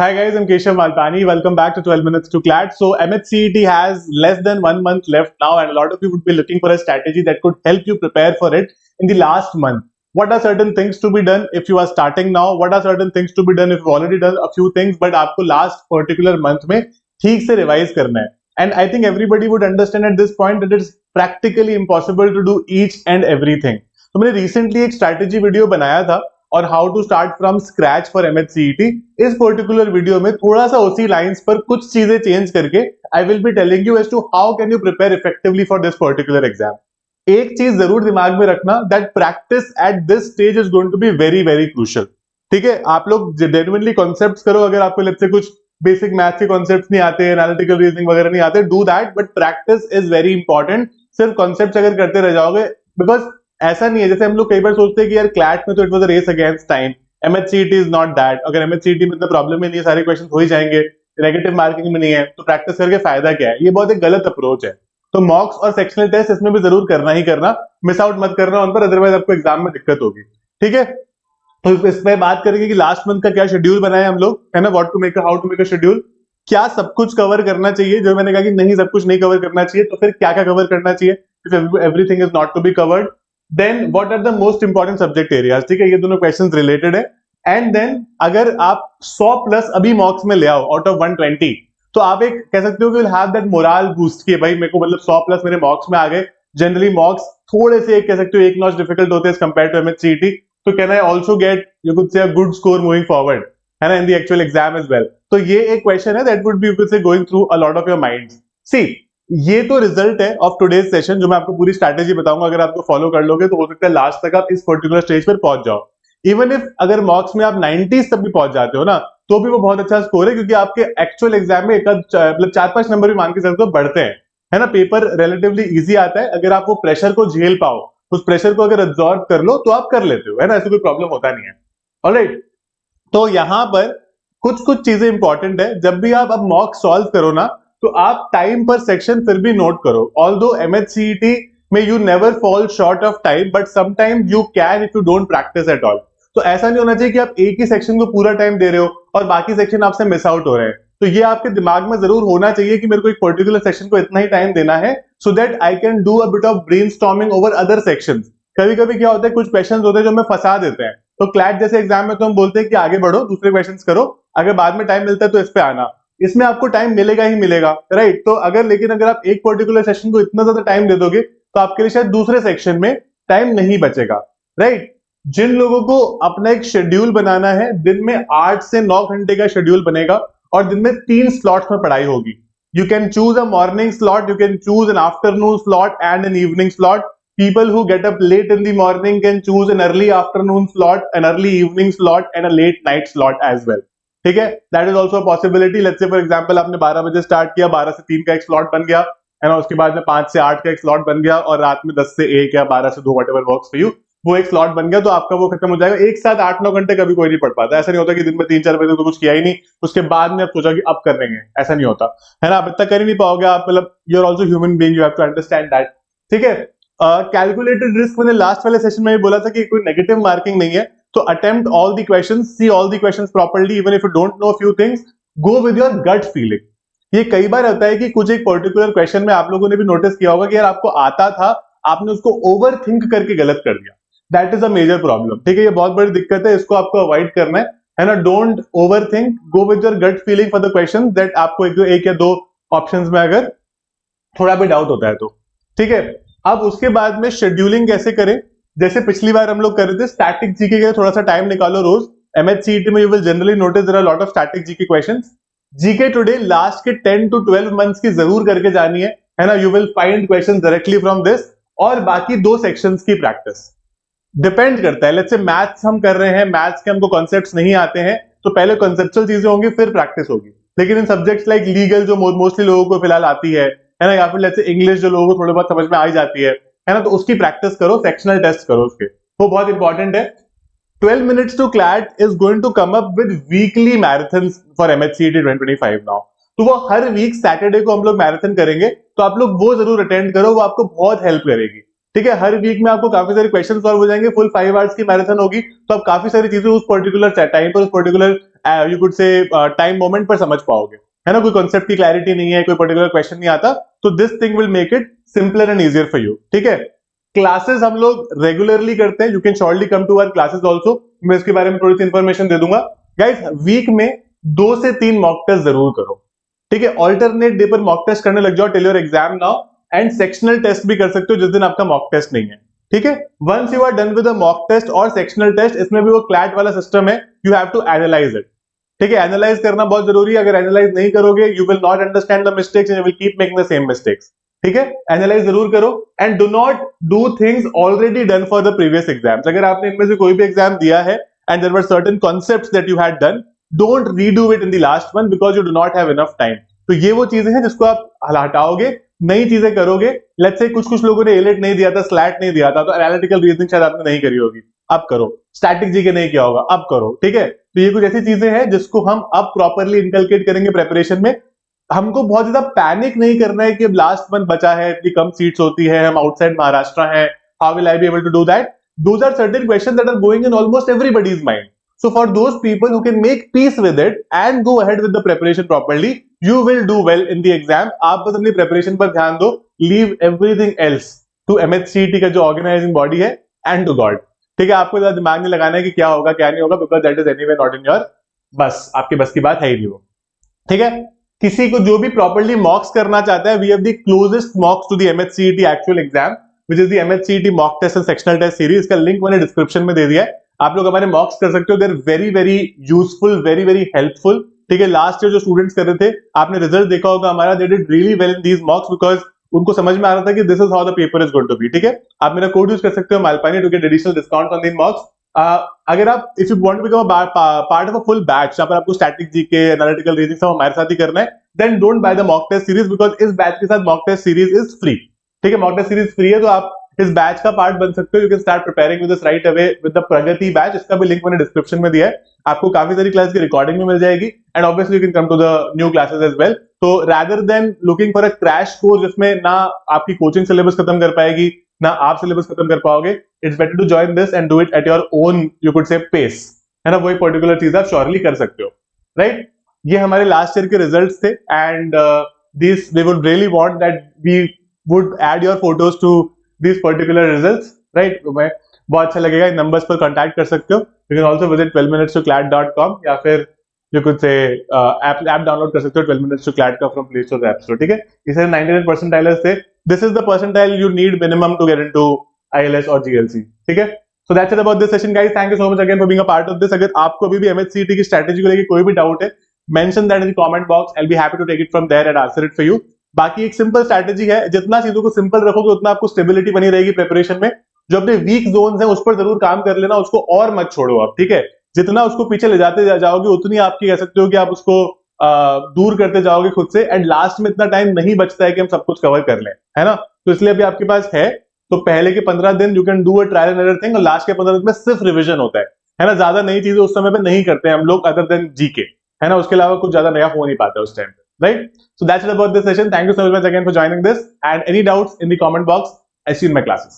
Hi guys, I'm Keshav Malpani. Welcome back to 12 Minutes to CLAT. So MHCET has less than 1 month left now, and a lot of you would be looking for a strategy that could help you prepare for it in the last month. What are certain things to be done if you are starting now? What are certain things to be done if you've already done a few things, but आपको last particular month में ठीक से revise करना है? And I think everybody would understand at this point that it's practically impossible to do each and everything. तो मैंने recently एक strategy video बनाया था और how to start from scratch for MHCET. इस पर्टिकुलर वीडियो में थोड़ा सा उसी लाइंस पर कुछ चीजें चेंज करके I will be telling you as to how can you prepare effectively for this particular exam. एक चीज जरूर दिमाग में रखना, that practice at this stage is going to be very very crucial. ठीक है, आप लोग जेन्युइनली कॉन्सेप्ट्स करो। अगर आपको लेट्स से कुछ बेसिक मैथ्स के कॉन्सेप्ट्स नहीं आते, एनालिटिकल रीजनिंग वगैरह नहीं आते, do that, but practice is very important. सिर्फ कॉन्सेप्ट्स अगर करते रह जाओगे, बिकॉज ऐसा नहीं है जैसे हम लोग कई बार सोचते हैं कि यार क्लैट में तो it was a race against time, MHCET is not that. अगर एमएचसीईटी में इतना प्रॉब्लम ही नहीं है, सारे क्वेश्चन हो ही जाएंगे, नेगेटिव मार्किंग में नहीं है, तो प्रैक्टिस करके फायदा क्या है? ये बहुत एक गलत अप्रोच है। तो मॉक्स और सेक्शनल टेस्ट इसमें भी जरूर करना ही करना, मिस आउट मत करना उन पर, अदरवाइज आपको एग्जाम में दिक्कत होगी। ठीक है, तो इसमें बात करेंगे कि लास्ट मंथ का क्या शेड्यूल बनाया हम लोग, है ना, what to make, how to make a schedule, क्या सब कुछ कवर करना चाहिए। जो मैंने कहा कि नहीं सब कुछ नहीं कवर करना चाहिए, तो फिर क्या क्या कवर करना चाहिए if everything is not to be covered. Then what are the most important subject areas. ठीक है, ये दोनों क्वेश्चंस रिलेटेड है। एंड देन अगर आप 100 प्लस अभी मॉक्स में ले आओ आउट ऑफ 120, तो आप एक कह सकते हो कि will have that moral boost कि भाई मेरे को मतलब 100 प्लस मेरे मॉक्स में आ गए। जनरली मॉक्स थोड़े से एक कह सकते हो एक नॉच डिफिकल्ट होते हैं कंपेयर टू एमएचसीईटी, तो can I also get you could say a good score moving forward, है ना, in the actual exam as well. तो ये एक क्वेश्चन है that would be you could say going through a lot of your minds. See, ये तो result है of today's session, जो मैं आपको पूरी स्ट्रैटेजी बताऊंगा। अगर आपको फॉलो कर लोगे तो हो सकता है लास्ट तक आप इस पर्टिकुलर स्टेज पर पहुंच जाओ। इवन इफ अगर मॉक्स में आप 90s तक भी पहुंच जाते हो ना, तो भी वो बहुत अच्छा स्कोर है, क्योंकि आपके एक्चुअल एग्जाम में मतलब 4-5 नंबर भी मान के चलते हो बढ़ते हैं, है ना। पेपर रिलेटिवली इजी आता है, अगर आप वो प्रेशर को झेल पाओ, उस प्रेशर को अगर एब्जॉर्ब कर लो तो आप कर लेते हो, है ना, ऐसे कोई प्रॉब्लम होता नहीं है। ऑलराइट, तो यहां पर कुछ कुछ चीजें इंपॉर्टेंट है। जब भी आप अब मॉक सॉल्व करो ना, तो आप टाइम पर सेक्शन फिर भी नोट करो। ऑल्दो एमएचसीईटी में you never fall short of time, but sometime you can if you don't practice at all. तो ऐसा नहीं होना चाहिए कि आप एक ही सेक्शन को पूरा टाइम दे रहे हो और बाकी सेक्शन आपसे मिस आउट हो रहे हैं। तो ये आपके दिमाग में जरूर होना चाहिए कि मेरे को एक पर्टिकुलर सेक्शन को इतना ही टाइम देना है, so that I can do a bit of brainstorming over other sections. कभी कभी क्या होता है, कुछ क्वेश्चंस होते हैं जो हमें फंसा देते हैं। तो क्लैट जैसे एग्जाम में तो हम बोलते हैं कि आगे बढ़ो, दूसरे क्वेश्चंस करो, अगर बाद में टाइम मिलता है तो इस पे आना। इसमें आपको टाइम मिलेगा ही मिलेगा, राइट। तो अगर लेकिन अगर आप एक पर्टिकुलर सेक्शन को इतना ज्यादा टाइम दे दोगे, तो आपके लिए शायद दूसरे सेक्शन में टाइम नहीं बचेगा, राइट। जिन लोगों को अपना एक शेड्यूल बनाना है, दिन में 8 से 9 घंटे का शेड्यूल बनेगा और दिन में 3 स्लॉट्स में पढ़ाई होगी। You can choose a morning slot, you can choose an afternoon slot and an evening slot. People who get up late in the morning can choose an early afternoon slot, an early evening slot, and a late night slot as well. ठीक है, that is also a possibility. Let's say for example आपने 12 बजे start किया, 12 से 3 का एक slot बन गया, है ना, उसके बाद में 5 से 8 का एक स्लॉट बन गया, और रात में 10 से 1 या 12 से 2 whatever works for you, वो एक स्लॉट बन गया, तो आपका वो खत्म हो जाएगा। एक साथ 8-9 घंटे कभी कोई नहीं पढ़ पाता। ऐसा नहीं होता कि दिन में 3-4 बजे तो कुछ किया ही नहीं, उसके बाद में आप सोचा कि अब कर लेंगे, ऐसा नहीं होता, है ना। अब तक कर ही नहीं पाओगे आप, मतलब you are also human being, you have to understand that. ठीक है, कैलकुलेटेड रिस्क मैंने लास्ट वाले सेशन में भी बोला था कि कोई नेगेटिव मार्किंग नहीं है। तो attempt all the questions, see all the questions properly, even if you don't know few things, go with your gut feeling. ये कई बार होता है कि कुछ एक पर्टिकुलर क्वेश्चन में आप लोगों ने भी नोटिस किया होगा कि यार आपको आता था, आपने उसको ओवर थिंक करके गलत कर दिया। That is a major problem. ठीक है, ये बहुत बड़ी दिक्कत है, इसको आपको अवॉइड करना है ना। Don't over think, go with your gut feeling for the question. That आपको एक या दो ऑप्शंस में अगर थोड़ा भी डाउट होता है तो ठीक है। अब उसके बाद में शेड्यूलिंग कैसे करें, जैसे पिछली बार हम लोग कर रहे थे, स्टैटिक जीके के लिए थोड़ा सा टाइम निकालो रोज। एमएचसीईटी में you will generally notice there are lot of static GK questions. GK today last के 10 to 12 मंथ्स की जरूर करके जानी है ना। You will find questions directly from this, और बाकी 2 सेक्शंस की प्रैक्टिस। डिपेंड करता है, लेट्स से मैथ्स हम कर रहे हैं, मैथ्स के हमको कॉन्सेप्ट्स नहीं आते हैं, तो पहले कॉन्सेप्चुअल चीजें होंगी, फिर प्रैक्टिस होगी। लेकिन इन सब्जेक्ट्स लाइक लीगल, जो मोस्टली लोगों को फिलहाल आती है ना, या फिर लेट्स से इंग्लिश जो लोगों को थोड़ी बहुत समझ में आ ही जाती है ना, तो उसकी प्रैक्टिस करो, सेक्शनल टेस्ट करो उसके, वो बहुत इंपॉर्टेंट है। 12 minutes to CLAT is going to come up with weekly marathons for MHCET 2025 now. तो वो हर वीक सैटरडे को हम लोग मैराथन करेंगे, तो आप लोग वो जरूर अटेंड करो, वो आपको बहुत हेल्प करेगी। ठीक है, हर वीक में आपको काफी सारे क्वेश्चन सॉल्व हो जाएंगे, फुल 5 आवर्स की मैराथन होगी, तो आप काफी सारी चीजें उस पर्टिकुलर टाइम पर, उस पर्टिकुलर यू कुड से टाइम मोमेंट पर समझ पाओगे, है ना। कोई कॉन्सेप्ट की क्लैरिटी नहीं है, कोई पर्टिकुलर क्वेश्चन नहीं आता, तो this thing will make it simpler and easier for you, ठीक है। क्लासेस हम लोग रेगुलरली करते हैं, you can shortly come to our classes also, मैं इसके बारे में थोड़ी सी इंफॉर्मेशन दे दूंगा। गाइस वीक में 2 से 3 मॉक टेस्ट जरूर करो, ठीक है। ऑल्टरनेट डे पर मॉक टेस्ट करने लग जाओ till your exam now, and sectional test भी कर सकते हो जिस दिन आपका मॉक टेस्ट नहीं है, ठीक है। Once you are done with mock test और सेक्शनल टेस्ट, इसमें भी वो क्लैट वाला सिस्टम है, you have to analyse it, ठीक है। एनालाइज करना बहुत जरूरी है, अगर एनालाइज नहीं करोगे you will not understand the mistakes and you will keep making the same mistakes, ठीक है। एनालाइज जरूर करो and do not do things already done for the previous exams. अगर आपने इनमें से कोई भी एग्जाम दिया है and there were certain concepts that you had done, don't redo it in the last one because you do not have enough time. तो ये वो चीजें हैं जिसको आप हटाओगे, नई चीजें करोगे। लेट्स से कुछ लोगों ने एलिट नहीं दिया था, स्लैट नहीं दिया था, तो एनालिटिकल रीजनिंग शायद आपने नहीं करी होगी, अब करो। स्टैटिक जीके नहीं किया होगा, अब करो, ठीक है। तो ये कुछ ऐसी चीजें हैं जिसको हम अब प्रॉपरली इनकलकेट करेंगे प्रेपरेशन में। हमको बहुत ज्यादा पैनिक नहीं करना है कि अब लास्ट मंथ बचा है, इतनी कम सीट्स होती है, हम आउटसाइड महाराष्ट्र हैं, how will I be able to do that. Those are certain questions that are going in almost everybody's mind. So for those people who can make peace with it and go ahead with the preparation properly, you will do well in the exam. आप बस अपनी preparation पर ध्यान दो, leave everything else to MHCET का जो organizing body है and to God, ठीक है। आपको ज्यादा दिमाग नहीं लगाना है कि क्या होगा क्या नहीं होगा, because that is anyway not in your, बस आपके बस की बात है ही नहीं वो, ठीक है। किसी को जो भी प्रॉपरली मॉक्स करना चाहता है, we have the closest mocks to the MHCET actual exam which is the MHCET mock test and sectional test series. इसका लिंक मैंने डिस्क्रिप्शन में दे दिया है, आप लोग हमारे मॉक्स कर सकते हो। There very very useful, very very helpful, ठीक है। लास्ट ईयर जो स्टूडेंट्स कर रहे थे, आपने रिजल्ट देखा होगा हमारा, they did really well in these mocks because उनको समझ में आ रहा था कि this is how the paper is going to be, ठीक है। आप मेरा कोड यूज कर सकते हो Malpani to get additional discount on the mocks. अगर आप if you want to become part of a full batch जहां पर आपको स्टैटिक जीके, एनालिटिकल रीजनिंग सब हमारे साथ ही करना है, then don't buy the mock test series because इस बैच के साथ mock test series is free, ठीक है। मॉक टेस्ट सीरीज फ्री है, तो आप इस बैच का पार्ट बन सकते हो। You can start preparing with this right away with the Pragati batch. इसका भी लिंक मैंने डिस्क्रिप्शन में दिया है, आपको काफी सारी क्लास की रिकॉर्डिंग भी मिल जाएगी and obviously you can come to the new classes as well. तो rather than looking for a crash course जिसमें ना आपकी कोचिंग सिलेबस खत्म कर पाएगी ना आप सिलेबस खत्म कर पाओगे, it's better to join this and do it at your own, you could say pace, है ना। वही पर्टिकुलर चीज आप श्योरली कर सकते हो, राइट। ये हमारे लास्ट ईयर के रिजल्ट्स थे and this we would really want that we would add your photos to these particular results, right? तो मैं बहुत अच्छा लगेगा, इन नंबर्स पर कांटेक्ट कर सकते हो। You can also visit 12minutes2clat.com या फिर you could say app download कर सकते हो 12 minutes to clat का from Play Store app store, ठीक है। इसे 99 percentiles थे, this is the percentile you need minimum to get into ILS और GLC, ठीक है। So that's it about this session guys, thank you so much again for being a part of this। अगर आपको अभी भी MHCET की strategy को लेकर कोई भी डाउट है, mention that in the comment box, I'll be happy to take it from there and answer it for you। बाकी एक सिंपल स्ट्रैटेजी है, जितना चीजों को सिंपल रखोगे उतना आपको स्टेबिलिटी बनी रहेगी प्रिपरेशन में। जो अपने वीक जोन्स हैं उस पर जरूर काम कर लेना, उसको और मत छोड़ो आप, ठीक है। जितना उसको पीछे ले जाते जाओगे उतनी आपकी कह सकते हो कि आप उसको दूर करते जाओगे खुद से, एंड लास्ट में इतना टाइम नहीं बचता है कि हम सब कुछ कवर कर लें, है ना। तो इसलिए अभी आपके पास है, तो पहले के 15 दिन you can do a trial and error thing, और लास्ट के 15 दिन में सिर्फ रिविजन होता है ना। ज्यादा नई चीजें उस समय पे नहीं करते हैं हम लोग अदर देन जीके, है ना। उसके अलावा कुछ ज्यादा नया हो नहीं पाता उस टाइम पे, right? So that's it about this session. Thank you so much again for joining this. And any doubts in the comment box, I see you in my classes.